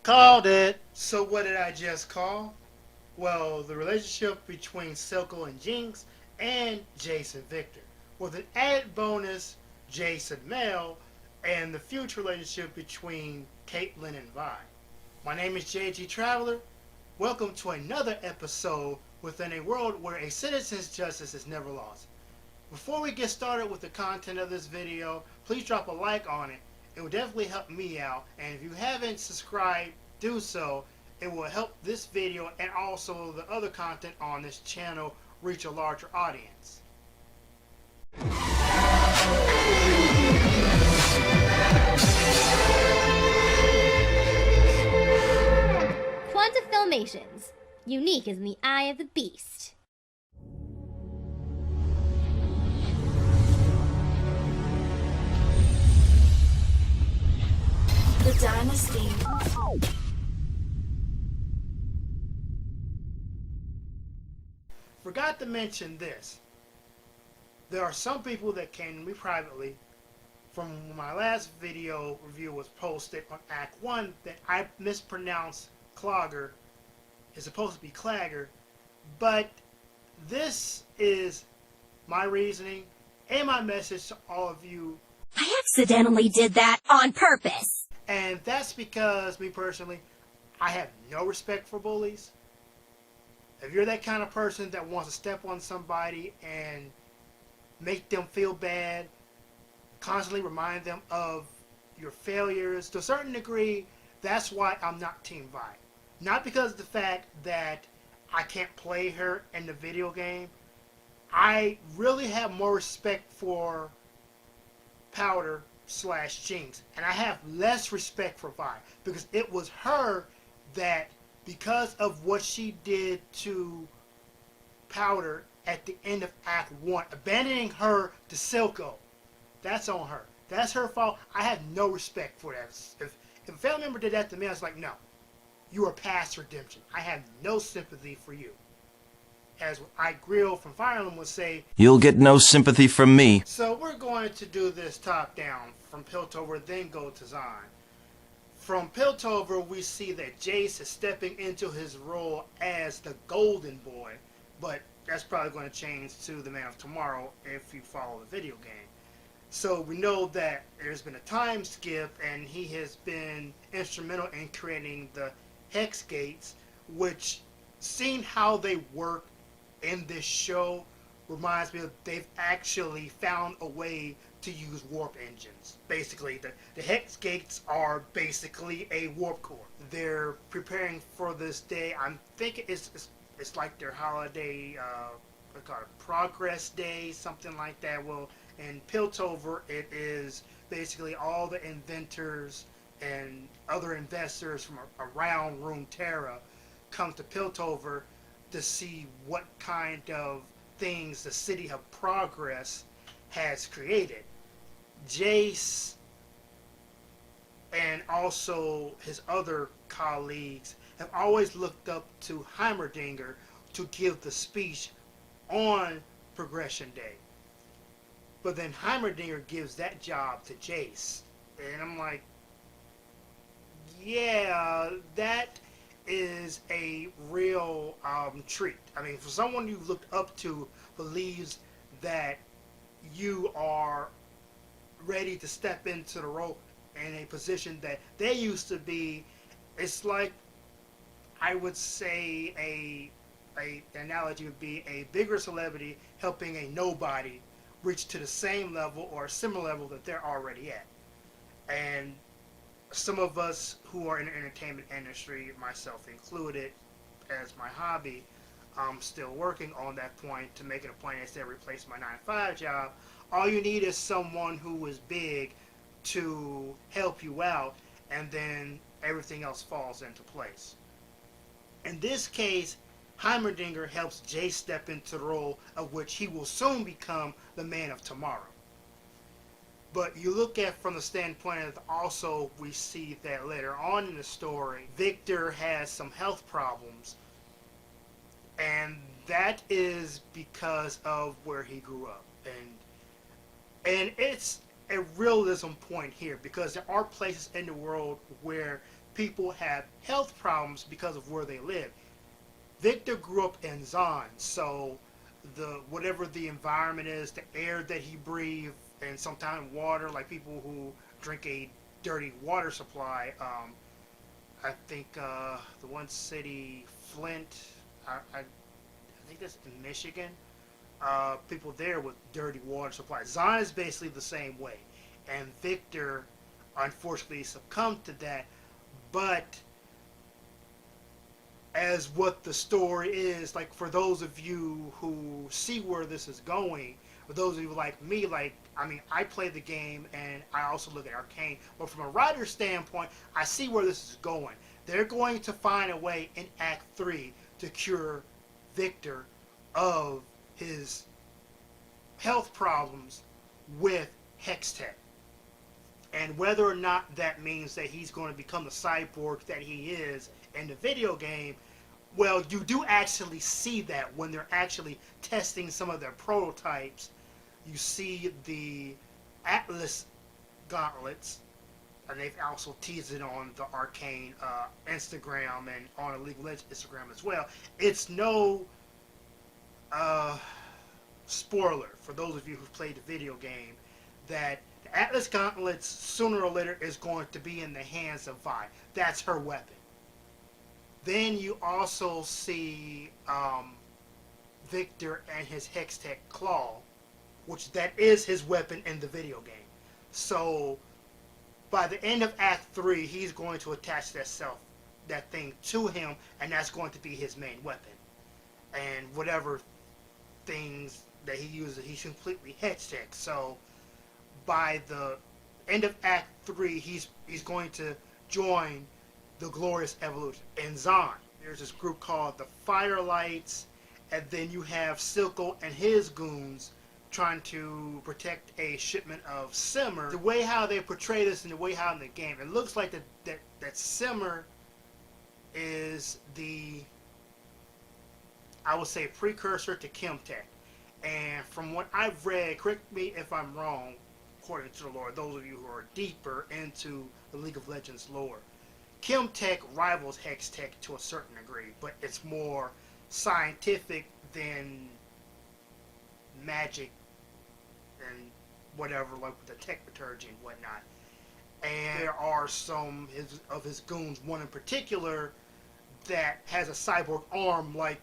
Called it. So what did I just call? Well, the relationship between Silco and Jinx and Jason Victor. With an added bonus, Jason Mel, and the future relationship between Caitlyn and Vi. My name is JG Traveler. Welcome to another episode within a world where a citizen's justice is never lost. Before we get started with the content of this video, please drop a like on it. It will definitely help me out. And if you haven't subscribed, do so. It will help this video and also the other content on this channel reach a larger audience. Quanta Filmations, unique as in the eye of the beast. The Dynasty. Forgot to mention this. There are some people that came to me privately from my last video review was posted on Act 1 that I mispronounced Clogger. It's supposed to be Clagger, but this is my reasoning and my message to all of you. I accidentally did that on purpose. And that's because, me personally, I have no respect for bullies. If you're that kind of person that wants to step on somebody and make them feel bad, constantly remind them of your failures, to a certain degree, that's why I'm not Team Vi. Not because of the fact that I can't play her in the video game. I really have more respect for Powder / Jinx, and I have less respect for Vi because it was her that, because of what she did to Powder at the end of Act 1, abandoning her to Silco, that's on her. That's her fault. I have no respect for that. If a family member did that to me, I was like, no, you are past redemption. I have no sympathy for you. As I Grill from Fire Emblem would say, You'll get no sympathy from me. so we're going to do this top down from Piltover, then go to Zon. From Piltover, we see that Jace is stepping into his role as the Golden Boy, but that's probably going to change to the Man of Tomorrow if you follow the video game. So we know that there's been a time skip, and he has been instrumental in creating the Hex Gates, which, seeing how they work in this show, reminds me of they've actually found a way to use warp engines. Basically, the Hex Gates are basically a warp core. They're preparing for this day. I'm thinking it's like their holiday, what call it, Progress Day, something like that. Well, in Piltover, it is basically all the inventors and other investors from around Runeterra come to Piltover to see what kind of things the City of Progress has created. Jace and also his other colleagues have always looked up to Heimerdinger to give the speech on Progression Day. But then Heimerdinger gives that job to Jace. And I'm like, yeah, that is a real treat. I mean, for someone you looked up to, believes that you are ready to step into the role in a position that they used to be. It's like, I would say an analogy would be a bigger celebrity helping a nobody reach to the same level or a similar level that they're already at. And some of us who are in the entertainment industry, myself included, as my hobby, I'm still working on that point to make it a point instead of replace my 9-to-5 job. All you need is someone who is big to help you out, and then everything else falls into place. In this case, Heimerdinger helps Jace step into the role of which he will soon become the Man of Tomorrow. But you look at from the standpoint of also we see that later on in the story, Victor has some health problems, and that is because of where he grew up. And it's a realism point here, because there are places in the world where people have health problems because of where they live. Victor grew up in Zon, so whatever the environment is, the air that he breathed, and sometimes water, like people who drink a dirty water supply. I think the one city, Flint, I think that's in Michigan. People there with dirty water supply. Zon is basically the same way, and Victor unfortunately succumbed to that. But as what the story is, like for those of you who see where this is going, for those of you like me, I play the game and I also look at Arcane, but from a writer's standpoint, I see where this is going. They're going to find a way in Act 3 to cure Victor of his health problems with Hextech. And whether or not that means that he's going to become the cyborg that he is in the video game, well, you do actually see that when they're actually testing some of their prototypes. You see the Atlas gauntlets, and they've also teased it on the Arcane Instagram and on the League of Legends Instagram as well. It's no spoiler for those of you who've played the video game that the Atlas gauntlets sooner or later is going to be in the hands of Vi. That's her weapon. Then you also see Victor and his Hextech claw, which that is his weapon in the video game. So by the end of Act 3, he's going to attach that thing to him, and that's going to be his main weapon. And whatever things that he uses, he's completely Hextech. So by the end of Act 3, he's going to join the Glorious Evolution. In Zon, there's this group called the Firelights, and then you have Silco and his goons trying to protect a shipment of Simmer. The way how they portray this and the way how in the game, it looks like that Simmer is the, I would say, precursor to Chemtech. And from what I've read, correct me if I'm wrong, according to the lore, those of you who are deeper into the League of Legends lore, Chemtech rivals Hextech to a certain degree, but it's more scientific than magic and whatever, like with the technology and whatnot. And there are some of his goons, one in particular, that has a cyborg arm. Like,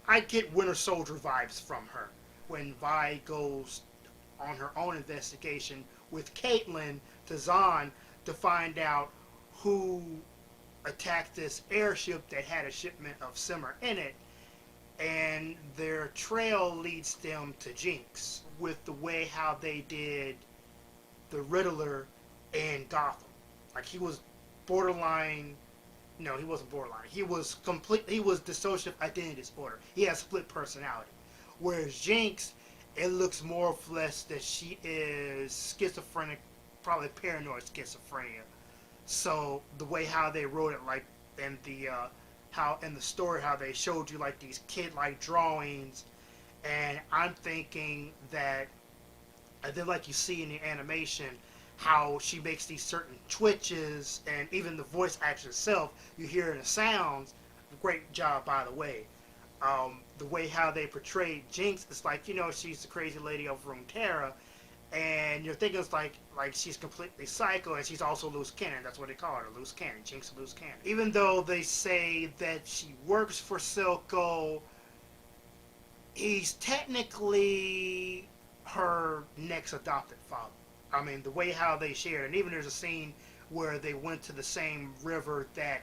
I get Winter Soldier vibes from her when Vi goes on her own investigation with Caitlyn to Zon to find out who attacked this airship that had a shipment of Simmer in it, and their trail leads them to Jinx with the way how they did the Riddler in Gotham. Like, he was borderline, no, he wasn't borderline. He was dissociative identity disorder. He has split personality. Whereas Jinx, it looks more or less that she is schizophrenic, probably paranoid schizophrenia. So the way how they wrote it, like in the how in the story how they showed you like these kid-like drawings, and I'm thinking that, and then like you see in the animation how she makes these certain twitches, and even the voice action itself, you hear in the sounds. Great job, by the way. The way how they portrayed Jinx, it's like, you know, she's the crazy lady over Runeterra, and you're thinking it's like she's completely psycho, and she's also loose cannon. That's what they call her, loose cannon. Jinx loose cannon. Even though they say that she works for Silco, he's technically her next adopted father. I mean, the way how they shared, and even there's a scene where they went to the same river that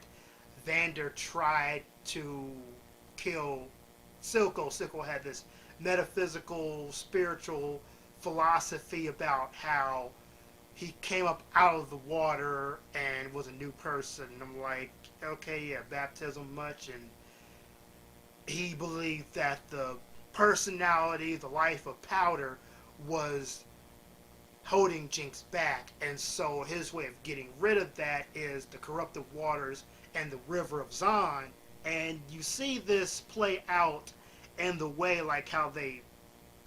Vander tried to kill Silco. Silco had this metaphysical, spiritual philosophy about how he came up out of the water and was a new person. And I'm like, okay, yeah, baptism much. And he believed that the personality, the life of Powder, was holding Jinx back. And so his way of getting rid of that is the corrupted waters and the river of Zon. And you see this play out in the way like how they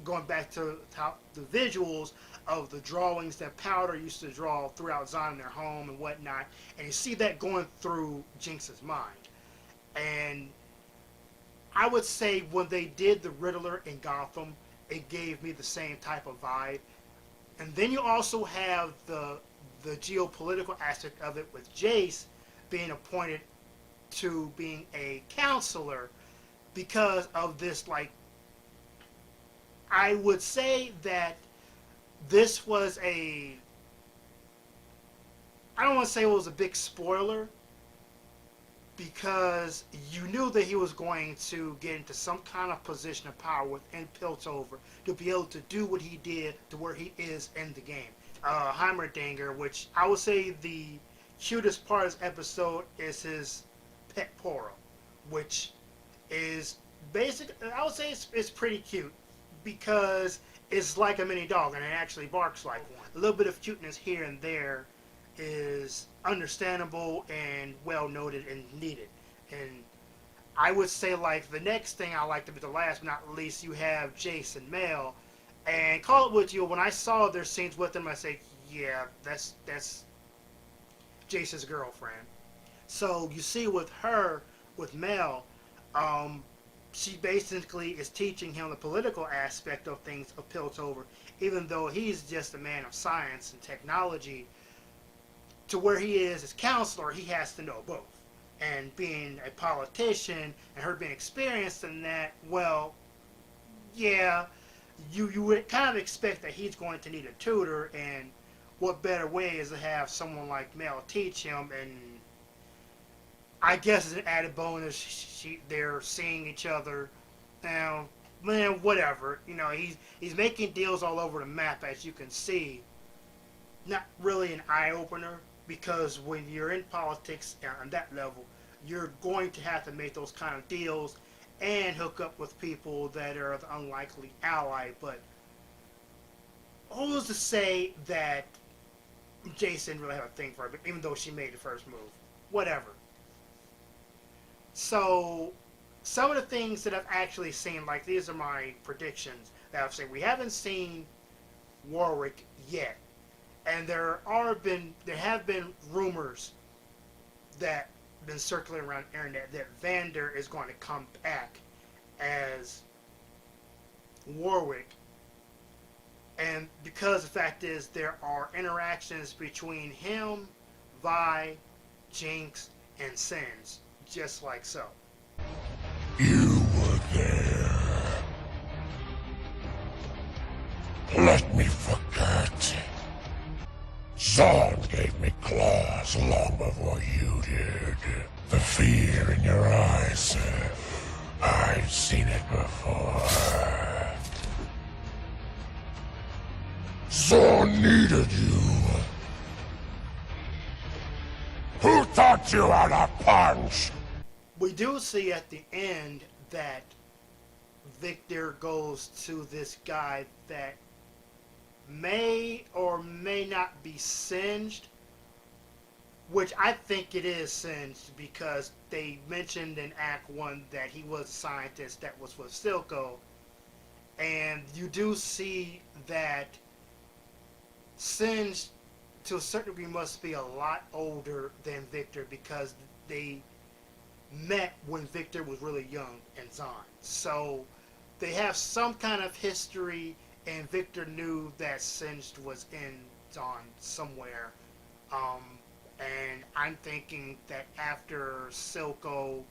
going back to how the visuals of the drawings that Powder used to draw throughout Zion in their home and whatnot, and you see that going through Jinx's mind. And I would say when they did the Riddler in Gotham, it gave me the same type of vibe. And then you also have the geopolitical aspect of it with Jace being appointed to being a counselor because of this, like, I would say that this was I don't want to say it was a big spoiler, because you knew that he was going to get into some kind of position of power within Piltover to be able to do what he did to where he is in the game. Heimerdinger, which I would say the cutest part of this episode is his pet Poro, which is basic. I would say it's pretty cute because it's like a mini dog and it actually barks like one. A little bit of cuteness here and there is understandable and well noted and needed. And I would say, like, the next thing I like to be the last but not least, you have Jace and Mel. And call it what you, when I saw their scenes with them, I say, yeah, that's Jace's girlfriend. So you see with her, with Mel, she basically is teaching him the political aspect of things of Piltover, even though he's just a man of science and technology. To where he is as counselor, he has to know both. And being a politician and her being experienced in that, well, yeah, you would kind of expect that he's going to need a tutor, and what better way is to have someone like Mel teach him. And I guess as an added bonus, they're seeing each other. Now, man, whatever. You know, he's making deals all over the map, as you can see. Not really an eye-opener, because when you're in politics on that level, you're going to have to make those kind of deals and hook up with people that are the unlikely ally. But all is to say that Jace didn't really have a thing for her, even though she made the first move. Whatever. So, some of the things that I've actually seen, like, these are my predictions that I've seen. We haven't seen Warwick yet. And there have been rumors that have been circulating around the internet that Vander is going to come back as Warwick. And because the fact is there are interactions between him, Vi, Jinx, and Sins, just like so. You were there. Let me forget. Zod gave me claws long before you did. The fear in your eyes, I've seen it before. Zod needed you. Who taught you how to punch? We do see at the end that Victor goes to this guy that may or may not be singed, which I think it is singed because they mentioned in Act 1 that he was a scientist that was with Silco, and you do see that Singed to a certain degree must be a lot older than Victor because they met when Victor was really young and Zon. So they have some kind of history, and Victor knew that Singed was in Zon somewhere. And I'm thinking that after Silco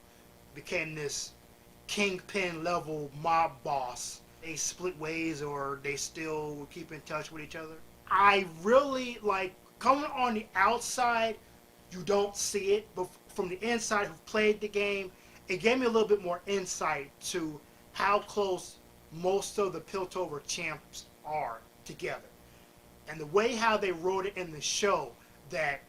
became this kingpin level mob boss, they split ways or they still keep in touch with each other. I really like, coming on the outside, you don't see it, but from the inside who played the game, it gave me a little bit more insight to how close most of the Piltover champs are together. And the way how they wrote it in the show, that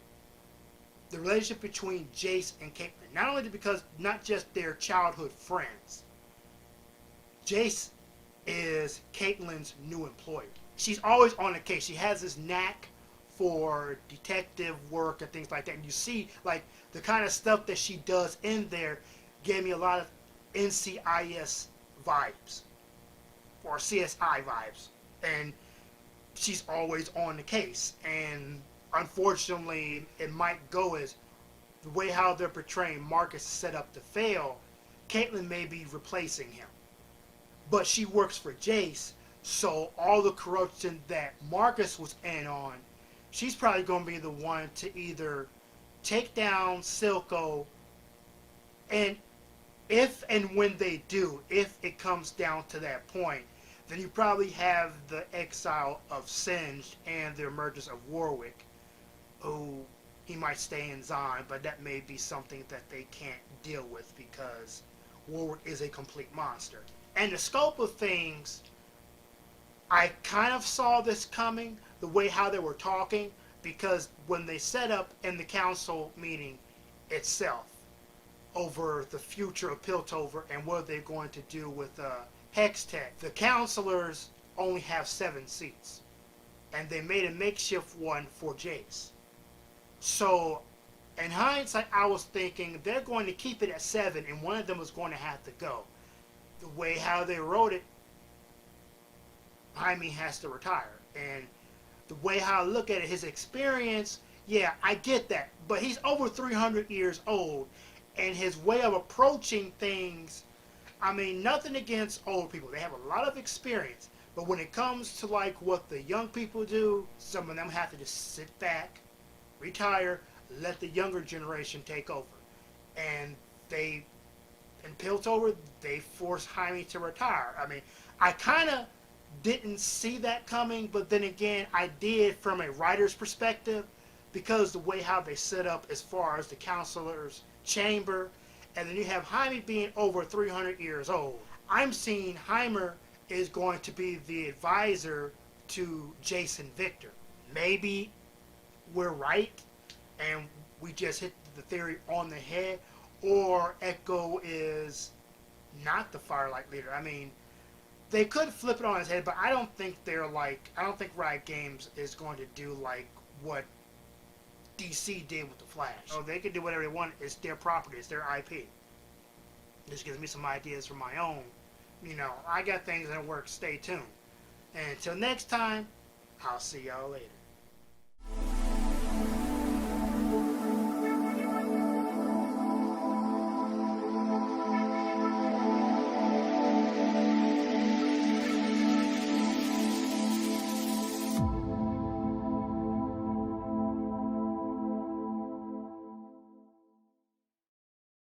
the relationship between Jace and Caitlyn, not only because not just their childhood friends, Jace is Caitlyn's new employee. She's always on the case. She has this knack for detective work and things like that. And you see, like, the kind of stuff that she does in there gave me a lot of NCIS vibes. or CSI vibes, and she's always on the case. And unfortunately, it might go as the way how they're portraying Marcus is set up to fail. Caitlyn may be replacing him, but she works for Jace, so all the corruption that Marcus was in on, she's probably going to be the one to either take down Silco, and if and when they do, if it comes down to that point, then you probably have the exile of Singed and the emergence of Warwick, who he might stay in Zion, but that may be something that they can't deal with because Warwick is a complete monster. And the scope of things, I kind of saw this coming, the way how they were talking, because when they set up in the council meeting itself over the future of Piltover and what they're going to do with Hextech, the counselors only have 7 seats, and they made a makeshift one for Jace. So, in hindsight, I was thinking they're going to keep it at 7, and one of them was going to have to go. The way how they wrote it, Jaime has to retire, and the way how I look at it, his experience, yeah, I get that, but he's over 300 years old, and his way of approaching things, I mean, nothing against old people. They have a lot of experience, but when it comes to like what the young people do, some of them have to just sit back, retire, let the younger generation take over. And they, in Piltover, they forced Jaime to retire. I mean, I kind of didn't see that coming, but then again, I did from a writer's perspective, because the way how they set up as far as the counselor's chamber, and then you have Jaime being over 300 years old. I'm seeing Jaime is going to be the advisor to Jason Victor. Maybe we're right, and we just hit the theory on the head, or Echo is not the Firelight leader. I mean, they could flip it on his head, but I don't think I don't think Riot Games is going to do like what DC did with the Flash. Oh, they can do whatever they want. It's their property. It's their IP. This gives me some ideas for my own. You know, I got things in the works. Stay tuned. And until next time, I'll see y'all later.